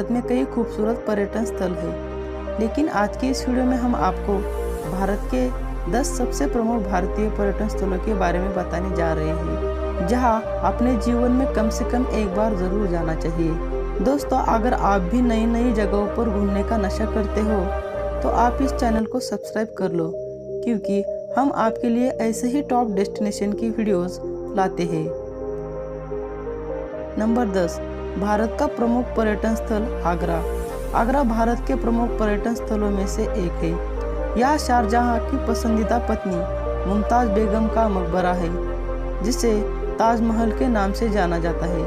भारत में कई खूबसूरत पर्यटन स्थल हैं, लेकिन आज की इस वीडियो में हम आपको भारत के 10 सबसे प्रमुख भारतीय पर्यटन स्थलों के बारे में बताने जा रहे हैं, जहां अपने जीवन में कम से कम एक बार जरूर जाना चाहिए। दोस्तों, अगर आप भी नई नई जगहों पर घूमने का नशा करते हो तो आप इस चैनल को सब्सक्राइब कर लो, क्योंकि हम आपके लिए ऐसे ही टॉप डेस्टिनेशन की वीडियोस लाते हैं। नंबर 10, भारत का प्रमुख पर्यटन स्थल आगरा। आगरा भारत के प्रमुख पर्यटन स्थलों में से एक है। यह शाहजहां की पसंदीदा पत्नी मुमताज बेगम का मकबरा है, जिसे ताजमहल के नाम से जाना जाता है।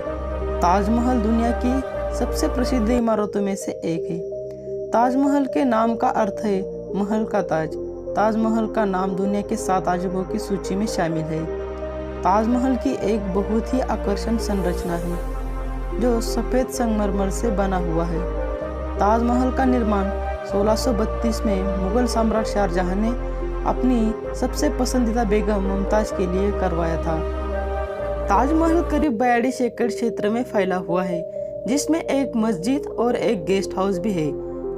ताजमहल दुनिया की सबसे प्रसिद्ध इमारतों में से एक है। ताजमहल के नाम का अर्थ है महल का ताज। ताजमहल का नाम दुनिया के 7 अजूबों की सूची में शामिल है। ताजमहल की एक बहुत ही आकर्षक संरचना है जो सफ़ेद संगमरमर से बना हुआ है। ताजमहल का निर्माण 1632 में मुगल सम्राट शाहजहां ने अपनी सबसे पसंदीदा बेगम मुमताज के लिए करवाया था। ताजमहल करीब 42 एकड़ क्षेत्र में फैला हुआ है, जिसमें एक मस्जिद और एक गेस्ट हाउस भी है।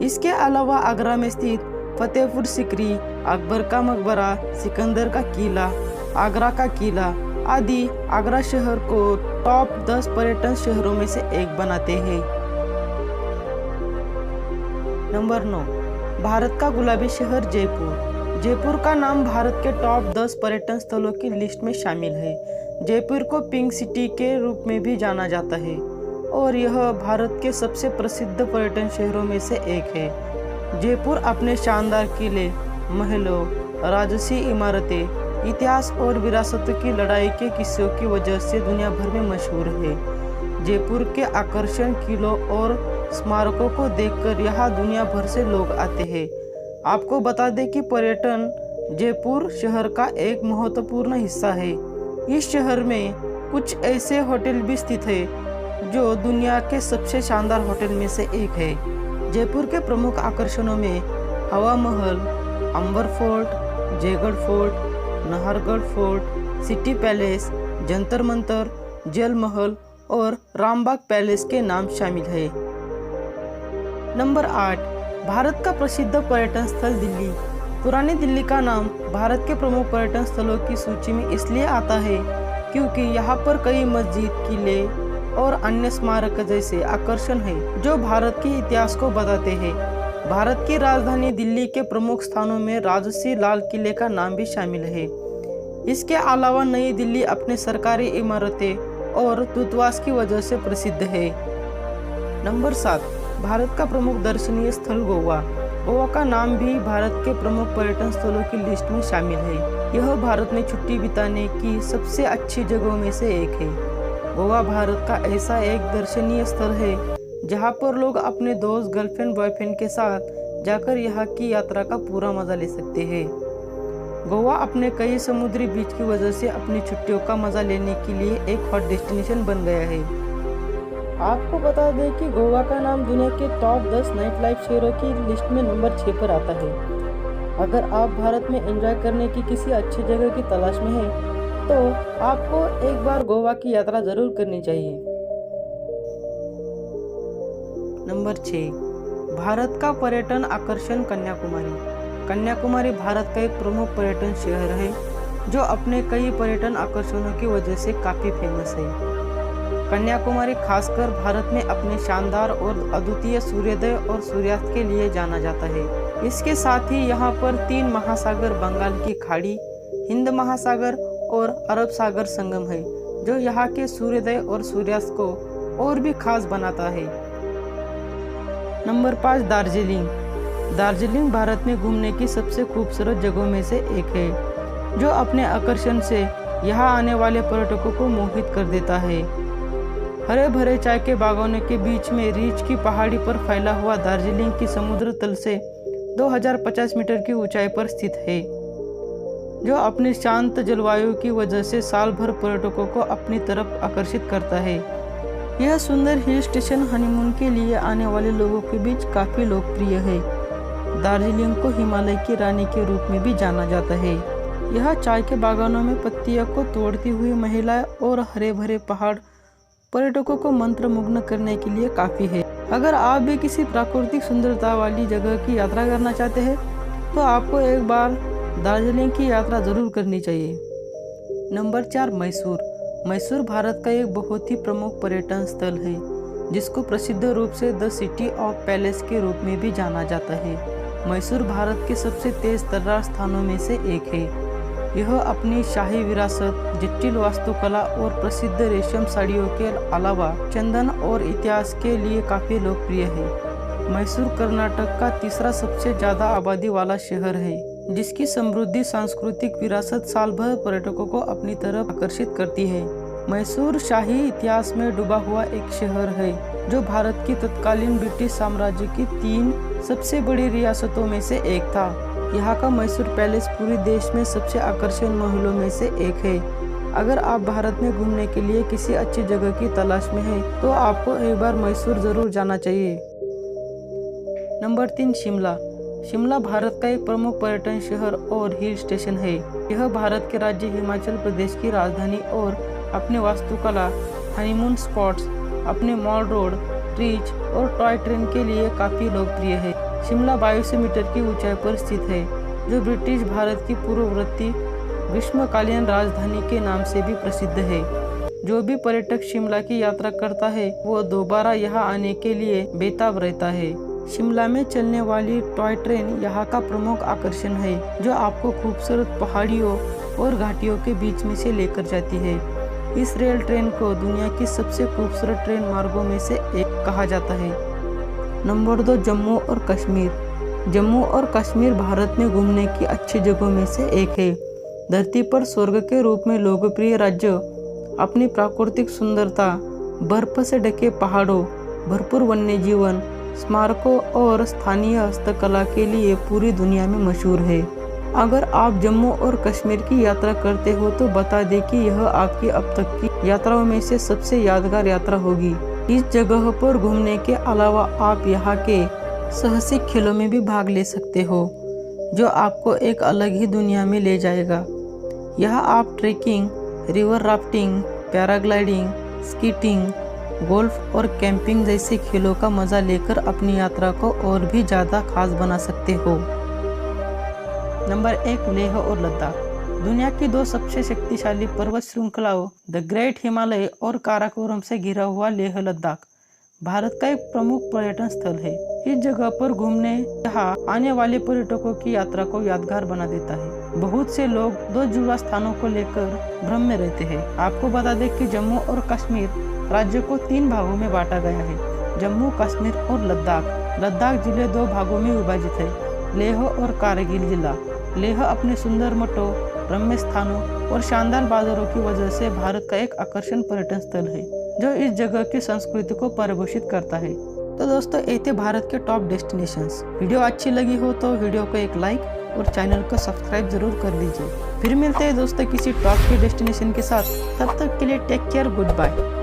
इसके अलावा आगरा में स्थित फतेहपुर सिकरी, अकबर का मकबरा, सिकंदर का किला, आगरा का किला आदि आगरा शहर को टॉप 10 पर्यटन शहरों में से एक बनाते हैं। नंबर 9, भारत का गुलाबी शहर जयपुर। जयपुर का नाम भारत के टॉप 10 पर्यटन स्थलों की लिस्ट में शामिल है। जयपुर को पिंक सिटी के रूप में भी जाना जाता है और यह भारत के सबसे प्रसिद्ध पर्यटन शहरों में से एक है। जयपुर अपने शानदार किले, महलों, राजसी इमारतें, इतिहास और विरासत की लड़ाई के किस्सों की वजह से दुनिया भर में मशहूर है। जयपुर के आकर्षण किलों और स्मारकों को देखकर यहाँ दुनिया भर से लोग आते हैं। आपको बता दें कि पर्यटन जयपुर शहर का एक महत्वपूर्ण हिस्सा है। इस शहर में कुछ ऐसे होटल भी स्थित हैं जो दुनिया के सबसे शानदार होटल में से एक है। जयपुर के प्रमुख आकर्षणों में Hawa Mahal, Amber fort, Jaigarh fort, Nahargarh fort, city palace, Jantar Mantar, Jal Mahal और रामबाग पैलेस के नाम शामिल है। नंबर 8, भारत का प्रसिद्ध पर्यटन स्थल दिल्ली। पुरानी दिल्ली का नाम भारत के प्रमुख पर्यटन स्थलों की सूची में इसलिए आता है क्योंकि यहाँ पर कई मस्जिद, किले और अन्य स्मारक जैसे आकर्षण हैं जो भारत के इतिहास को बताते हैं। भारत की राजधानी दिल्ली के प्रमुख स्थानों में राजसी लाल किले का नाम भी शामिल है। इसके अलावा नई दिल्ली अपने सरकारी इमारतें और दूतावास की वजह से प्रसिद्ध है। नंबर 7, भारत का प्रमुख दर्शनीय स्थल गोवा। गोवा का नाम भी भारत के प्रमुख पर्यटन स्थलों की लिस्ट में शामिल है। यह भारत में छुट्टी बिताने की सबसे अच्छी जगहों में से एक है। गोवा भारत का ऐसा एक दर्शनीय स्थल है जहां पर लोग अपने दोस्त, गर्लफ्रेंड, बॉयफ्रेंड के साथ जाकर यहाँ की यात्रा का पूरा मजा ले सकते हैं। गोवा अपने कई समुद्री बीच की वजह से अपनी छुट्टियों का मजा लेने के लिए एक हॉट डेस्टिनेशन बन गया है। आपको बता दें कि गोवा का नाम दुनिया के टॉप 10 नाइट लाइफ शहरों की लिस्ट में नंबर 6 पर आता है। अगर आप भारत में एंजॉय करने की किसी अच्छी जगह की तलाश में हैं, तो आपको एक बार गोवा की यात्रा जरूर करनी चाहिए। नंबर 6, भारत का पर्यटन आकर्षण कन्याकुमारी। कन्याकुमारी भारत का एक प्रमुख पर्यटन शहर है जो अपने कई पर्यटन आकर्षणों की वजह से काफ़ी फेमस है। कन्याकुमारी खासकर भारत में अपने शानदार और अद्वितीय सूर्योदय और सूर्यास्त के लिए जाना जाता है। इसके साथ ही यहाँ पर 3 महासागर, बंगाल की खाड़ी, हिंद महासागर और अरब सागर संगम है, जो यहाँ के सूर्योदय और सूर्यास्त को और भी खास बनाता है। नंबर 5, दार्जिलिंग। दार्जिलिंग भारत में घूमने की सबसे खूबसूरत जगहों में से एक है, जो अपने आकर्षण से यहाँ आने वाले पर्यटकों को मोहित कर देता है। हरे भरे चाय के बागानों के बीच में रीछ की पहाड़ी पर फैला हुआ दार्जिलिंग की समुद्र तल से 2050 मीटर की ऊंचाई पर स्थित है, जो अपनी शांत जलवायु की वजह से साल भर पर्यटकों को अपनी तरफ आकर्षित करता है। यह सुंदर हिल स्टेशन हनीमून के लिए आने वाले लोगों के बीच काफ़ी लोकप्रिय है। दार्जिलिंग को हिमालय की रानी के रूप में भी जाना जाता है। यह चाय के बागानों में पत्तियों को तोड़ती हुई महिलाएं और हरे भरे पहाड़ पर्यटकों को मंत्रमुग्ध करने के लिए काफ़ी है। अगर आप भी किसी प्राकृतिक सुंदरता वाली जगह की यात्रा करना चाहते हैं तो आपको एक बार दार्जिलिंग की यात्रा ज़रूर करनी चाहिए। नंबर 4, मैसूर। मैसूर भारत का एक बहुत ही प्रमुख पर्यटन स्थल है जिसको प्रसिद्ध रूप से द सिटी ऑफ पैलेस के रूप में भी जाना जाता है। मैसूर भारत के सबसे तेज तर्रार स्थानों में से एक है। यह अपनी शाही विरासत, जटिल वास्तुकला और प्रसिद्ध रेशम साड़ियों के अलावा चंदन और इतिहास के लिए काफ़ी लोकप्रिय है। मैसूर कर्नाटक का तीसरा सबसे ज़्यादा आबादी वाला शहर है, जिसकी समृद्ध सांस्कृतिक विरासत साल भर पर्यटकों को अपनी तरफ आकर्षित करती है। मैसूर शाही इतिहास में डूबा हुआ एक शहर है जो भारत की तत्कालीन ब्रिटिश साम्राज्य की 3 सबसे बड़ी रियासतों में से एक था। यहाँ का मैसूर पैलेस पूरे देश में सबसे आकर्षक महलों में से एक है। अगर आप भारत में घूमने के लिए किसी अच्छी जगह की तलाश में हैं तो आपको एक बार मैसूर ज़रूर जाना चाहिए। नंबर 3, शिमला। शिमला भारत का एक प्रमुख पर्यटन शहर और हिल स्टेशन है। यह भारत के राज्य हिमाचल प्रदेश की राजधानी और अपने वास्तुकला, हनीमून स्पॉट्स, अपने मॉल रोड, ट्रीज और टॉय ट्रेन के लिए काफ़ी लोकप्रिय है। शिमला 2200 मीटर की ऊंचाई पर स्थित है, जो ब्रिटिश भारत की पूर्ववर्ती ग्रीष्मकालीन राजधानी के नाम से भी प्रसिद्ध है। जो भी पर्यटक शिमला की यात्रा करता है वो दोबारा यहाँ आने के लिए बेताब रहता है। शिमला में चलने वाली टॉय ट्रेन यहाँ का प्रमुख आकर्षण है, जो आपको खूबसूरत पहाड़ियों और घाटियों के बीच में से लेकर जाती है। इस रेल ट्रेन को दुनिया की सबसे खूबसूरत ट्रेन मार्गों में से एक कहा जाता है। नंबर 2, जम्मू और कश्मीर। जम्मू और कश्मीर भारत में घूमने की अच्छी जगहों में से एक है। धरती पर स्वर्ग के रूप में लोकप्रिय राज्य अपनी प्राकृतिक सुंदरता, बर्फ से ढके पहाड़ों, भरपूर वन्य जीवन, स्मारकों और स्थानीय हस्तकला के लिए पूरी दुनिया में मशहूर है। अगर आप जम्मू और कश्मीर की यात्रा करते हो तो बता दें कि यह आपकी अब तक की यात्राओं में से सबसे यादगार यात्रा होगी। इस जगह पर घूमने के अलावा आप यहाँ के साहसिक खेलों में भी भाग ले सकते हो, जो आपको एक अलग ही दुनिया में ले जाएगा। यहाँ आप trekking, river rafting, paragliding, skating, golf और कैंपिंग जैसे खेलों का मज़ा लेकर अपनी यात्रा को और भी ज़्यादा खास बना सकते हो। नंबर 1, लेह और लद्दाख। दुनिया की 2 सबसे शक्तिशाली पर्वत श्रृंखलाओं द ग्रेट हिमालय और काराकोरम से घिरा हुआ लेह लद्दाख भारत का एक प्रमुख पर्यटन स्थल है। इस जगह पर घूमने यहाँ आने वाले पर्यटकों की यात्रा को यादगार बना देता है। बहुत से लोग 2 जुड़वा स्थानों को लेकर भ्रम में रहते हैं। आपको बता दें कि जम्मू और कश्मीर राज्य को 3 भागों में बांटा गया है, जम्मू, कश्मीर और लद्दाख। लद्दाख जिले 2 भागों में विभाजित है, लेह और कारगिल जिला। लेह अपने सुंदर मठों, रम्य स्थानों और शानदार बाजारों की वजह से भारत का एक आकर्षण पर्यटन स्थल है, जो इस जगह की संस्कृति को परिभाषित करता है। तो दोस्तों, ये थे भारत के टॉप डेस्टिनेशंस। वीडियो अच्छी लगी हो तो वीडियो को एक लाइक और चैनल को सब्सक्राइब जरूर कर लीजिए। फिर मिलते हैं दोस्तों किसी टॉप के डेस्टिनेशन के साथ। तब तक के लिए टेक केयर, गुड बाय।